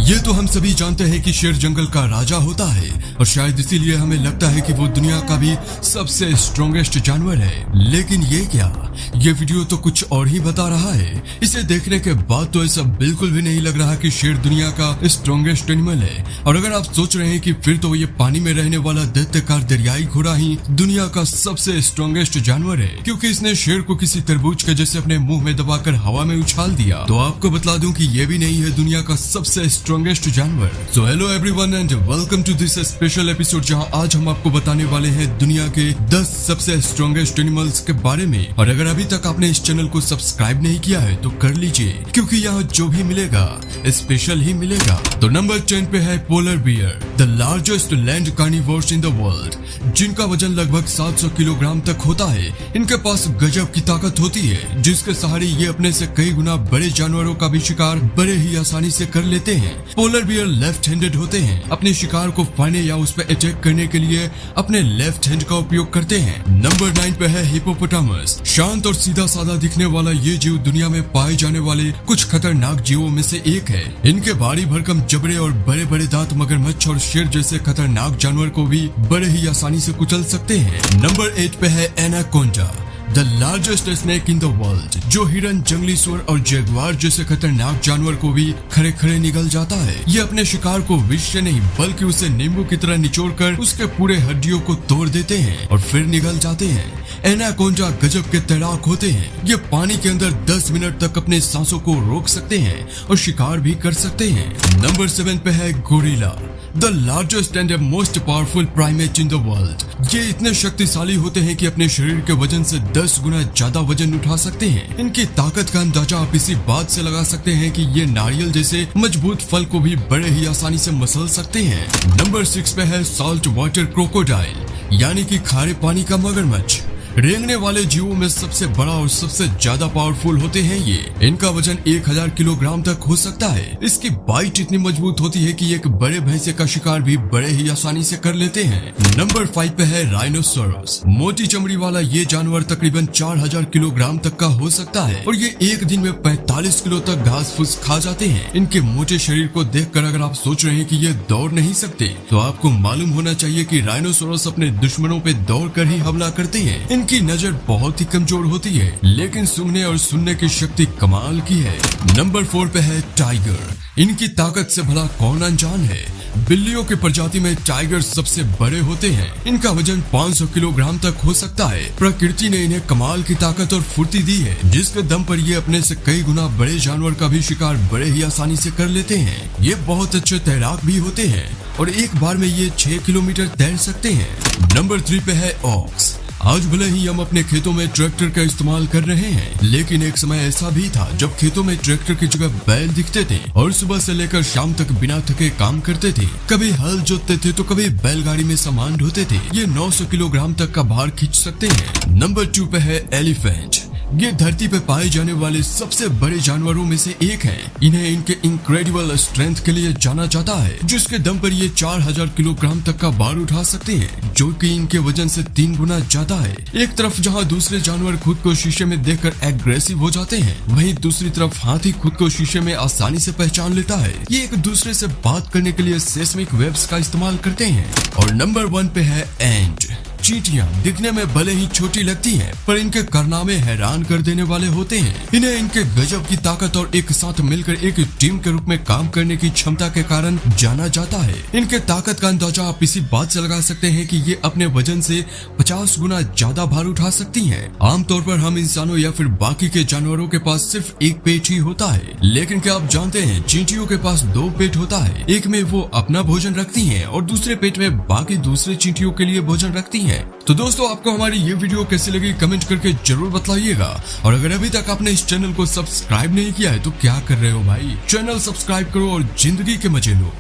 ये तो हम सभी जानते हैं कि शेर जंगल का राजा होता है और शायद इसीलिए हमें लगता है कि वो दुनिया का भी सबसे स्ट्रॉन्गेस्ट जानवर है। लेकिन ये क्या, ये वीडियो तो कुछ और ही बता रहा है। इसे देखने के बाद तो ऐसा बिल्कुल भी नहीं लग रहा कि शेर दुनिया का स्ट्रॉन्गेस्ट एनिमल है। और अगर आप सोच रहे हैं कि फिर तो ये पानी में रहने वाला दैत्यकार दरियाई घोड़ा ही दुनिया का सबसे स्ट्रॉन्गेस्ट जानवर है, क्योंकि इसने शेर को किसी तरबूज के जैसे अपने मुंह में दबाकर हवा में उछाल दिया, तो आपको बता दूं कि ये भी नहीं है दुनिया का सबसे स्ट्रॉन्गेस्ट जानवर। So hello everyone and welcome to this special episode, जहां आज हम आपको बताने वाले हैं दुनिया के 10 सबसे स्ट्रॉन्गेस्ट एनिमल्स के बारे में। और अगर अभी तक आपने इस चैनल को सब्सक्राइब नहीं किया है तो कर लीजिए, क्योंकि यहाँ जो भी मिलेगा स्पेशल ही मिलेगा। तो नंबर 10 पे है polar bear, the largest land carnivores in the world, जिनका वजन लगभग 700 किलोग्राम तक होता है। इनके पास गजब की ताकत होती है, जिसके सहारे ये अपने से कई गुना बड़े जानवरों का भी शिकार बड़े ही आसानी से कर लेते हैं। पोलर बियर लेफ्ट हैंडेड होते हैं, अपने शिकार को पाने या उस पर अटैक करने के लिए अपने लेफ्ट हैंड का उपयोग करते हैं। नंबर 9 पे है हिप्पोपोटामस, शांत और सीधा साधा दिखने वाला ये जीव दुनिया में पाए जाने वाले कुछ खतरनाक जीवों में से एक है। इनके भारी भरकम जबड़े और बड़े बड़े दांत मगरमच्छ और शेर जैसे खतरनाक जानवर को भी बड़े ही आसानी से कुचल सकते हैं। नंबर 8 पे है anaconda, the largest snake in the world, जो हिरन, जंगली सुअर और जगुआर जैसे खतरनाक जानवर को भी खड़े खड़े निगल जाता है। ये अपने शिकार को विष से नहीं बल्कि उसे नींबू की तरह निचोड़कर उसके पूरे हड्डियों को तोड़ देते हैं और फिर निगल जाते हैं। एनाकोंडा गजब के तैराक होते हैं। ये पानी के अंदर 10 मिनट तक अपने सांसों को रोक सकते हैं और शिकार भी कर सकते हैं। नंबर 7 पे है gorilla, the largest and most powerful primate in the world. ये इतने शक्तिशाली होते हैं कि अपने शरीर के वजन से 10 गुना ज्यादा वजन उठा सकते हैं। इनकी ताकत का अंदाजा आप इसी बात से लगा सकते हैं कि ये नारियल जैसे मजबूत फल को भी बड़े ही आसानी से मसल सकते हैं। नंबर 6 पे है सॉल्ट वाटर क्रोकोडाइल, यानी कि खारे पानी का मगरमच्छ। रेंगने वाले जीवों में सबसे बड़ा और सबसे ज्यादा पावरफुल होते हैं ये। इनका वजन 1000 किलोग्राम तक हो सकता है। इसकी बाइट इतनी मजबूत होती है कि एक बड़े भैंसे का शिकार भी बड़े ही आसानी से कर लेते हैं। नंबर 5 पे है राइनोसोरस, मोटी चमड़ी वाला ये जानवर तकरीबन 4000 किलोग्राम तक का हो सकता है और ये एक दिन में 45 किलो तक घास फूस खा जाते हैं। इनके मोटे शरीर को देखकर अगर आप सोच रहे हैं कि ये दौड़ नहीं सकते, तो आपको मालूम होना चाहिए कि राइनोसोरस अपने दुश्मनों पे दौड़ कर ही हमला करते हैं। इनकी नजर बहुत ही कमजोर होती है, लेकिन सूंघने और सुनने की शक्ति कमाल की है। नंबर 4 पे है टाइगर, इनकी ताकत से भला कौन अनजान है। बिल्लियों की प्रजाति में टाइगर सबसे बड़े होते हैं। इनका वजन 500 किलोग्राम तक हो सकता है। प्रकृति ने इन्हें कमाल की ताकत और फुर्ती दी है, जिसके दम पर ये अपने से कई गुना बड़े जानवर का भी शिकार बड़े ही आसानी से कर लेते हैं। ये बहुत अच्छे तैराक भी होते हैं और एक बार में ये 6 किलोमीटर तैर सकते हैं। नंबर 3 पे है ऑक्स। आज भले ही हम अपने खेतों में ट्रैक्टर का इस्तेमाल कर रहे हैं, लेकिन एक समय ऐसा भी था जब खेतों में ट्रैक्टर की जगह बैल दिखते थे और सुबह से लेकर शाम तक बिना थके काम करते थे। कभी हल जोतते थे तो कभी बैलगाड़ी में सामान ढोते थे। ये 900 किलोग्राम तक का भार खींच सकते हैं। नंबर 2 पे है एलिफेंट, ये धरती पे पाए जाने वाले सबसे बड़े जानवरों में से एक हैं। इन्हें इनके इनक्रेडिबल स्ट्रेंथ के लिए जाना जाता है, जिसके दम पर ये 4000 किलोग्राम तक का भार उठा सकते हैं, जो कि इनके वजन से 3 गुना ज्यादा है। एक तरफ जहां दूसरे जानवर खुद को शीशे में देखकर एग्रेसिव हो जाते हैं, वहीं दूसरी तरफ हाथी खुद को शीशे में आसानी से पहचान लेता है। ये एक दूसरे से बात करने के लिए सेस्मिक वेव्स का इस्तेमाल करते हैं। और नंबर 1 पे है एंट, चींटियां दिखने में भले ही छोटी लगती हैं, पर इनके कारनामे हैरान कर देने वाले होते हैं। इन्हें इनके गजब की ताकत और एक साथ मिलकर एक टीम के रूप में काम करने की क्षमता के कारण जाना जाता है। इनके ताकत का अंदाजा आप इसी बात से लगा सकते हैं कि ये अपने वजन से 50 गुना ज्यादा भार उठा सकती हैं। आमतौर पर हम इंसानों या फिर बाकी के जानवरों के पास सिर्फ एक पेट ही होता है, लेकिन क्या आप जानते हैं चींटियों के पास 2 पेट होता है। एक में वो अपना भोजन रखती हैं और दूसरे पेट में बाकी दूसरे चींटियों के लिए भोजन रखती हैं। तो दोस्तों, आपको हमारी ये वीडियो कैसी लगी कमेंट करके जरूर बताइएगा। और अगर अभी तक आपने इस चैनल को सब्सक्राइब नहीं किया है तो क्या कर रहे हो भाई, चैनल सब्सक्राइब करो और जिंदगी के मजे लो।